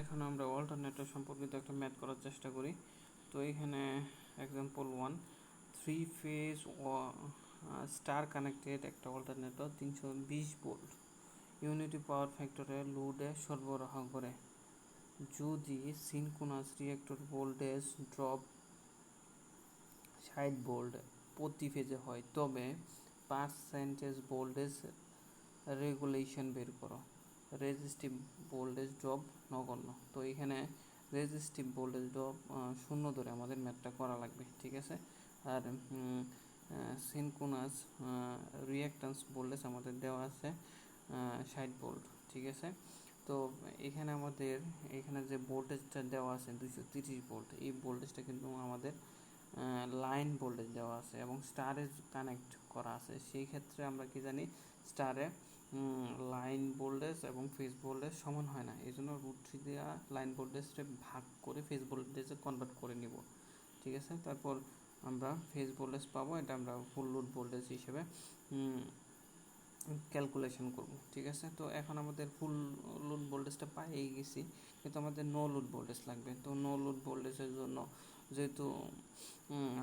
এখন আমরা অল্টারনেটর সম্পর্কিত একটা ম্যাথ করার চেষ্টা করি। তো এখানে এক্সাম্পল 1, 3 ফেজ স্টার কানেক্টেড একটা অল্টারনেটর 320 ভোল্ট ইউনিটি পাওয়ার ফ্যাক্টরে লোডে সরবরাহ করে। যদি synchronous reactor voltage drop 60 volt প্রতি ফেজে হয়, তবে পার্সেন্টেজ ভোল্টেজ রেগুলেশন বের করো। রেজিস্টিভ ভোল্টেজ ড্রপ নগণ্য। তো এখানে রেজিস্টিভ ভোল্টেজ ড্রপ 0 ধরে আমাদের ম্যাথটা করা লাগবে, ঠিক আছে। আর সিনক্রোনাস রিঅ্যাক্ট্যান্স ভোল্টেজ আমাদের দেওয়া আছে 60 ভোল্ট, ঠিক আছে। তো এখানে আমাদের এখানে যে ভোল্টেজটা দেওয়া আছে 230 ভোল্ট, এই ভোল্টেজটা কিন্তু আমাদের লাইন ভোল্টেজ দেওয়া আছে এবং স্টারে কানেক্ট করা আছে। সেই ক্ষেত্রে আমরা কি জানি, স্টারে লাইন ভোল্টেজ এবং ফেজ ভোল্টেজ সমান হয় না, এই জন্য √3 দেওয়া লাইন ভোল্টেজটা ভাগ করে ফেজ ভোল্টেজে কনভার্ট করে নিব, ঠিক আছে। তারপর আমরা ফেজ ভোল্টেজ পাবো, এটা আমরা ফুল লোড ভোল্টেজ হিসেবে ক্যালকুলেশন করব, ঠিক আছে। তো এখন আমাদের ফুল লোড ভোল্টেজটা পেয়ে গেছি, কিন্তু আমাদের নো লোড ভোল্টেজ লাগবে। তো নো লোড ভোল্টেজের জন্য যেহেতু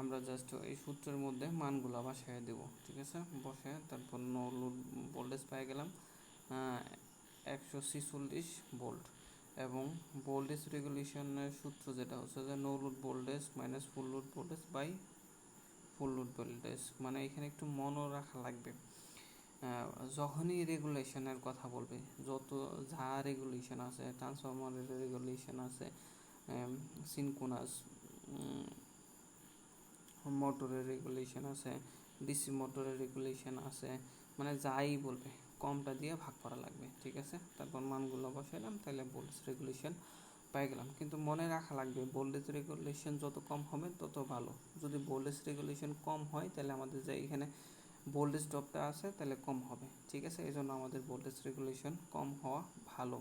আমরা জাস্ট এই সূত্রের মধ্যে মানগুলো বসায় দেব, ঠিক আছে। বসে তারপর নো লোড ভোল্টেজ পেয়ে গেলাম 146 ভোল্ট, এবং ভোল্টেজ রেগুলেশনের সূত্র যেটা হচ্ছে যে no load voltage minus full load voltage by full load voltage. মানে এখানে একটু মনে রাখা লাগবে, যখনই রেগুলেশনের কথা বলবে, যত যা রেগুলেশন আছে, ট্রান্সফরমারের রেগুলেশন আছে, সিনক্রোনাস মোটরের রেগুলেশন আছে, ডিসি মোটরের রেগুলেশন আছে, মানে যাই বলবে কমটা দিয়ে ভাগ করা লাগবে, ঠিক আছে। তারপর মানগুলো বসাইলাম, তাহলে ভোল্টেজ রেগুলেশন পেয়ে গেলাম। কিন্তু মনে রাখা লাগবে, ভোল্টেজ রেগুলেশন যত কম হবে তত ভালো। যদি ভোল্টেজ রেগুলেশন কম হয় তাহলে আমাদের যে এখানে ভোল্টেজ ড্রপটা আছে তাহলে কম হবে, ঠিক আছে। এই জন্য আমাদের ভোল্টেজ রেগুলেশন কম হওয়া ভালো।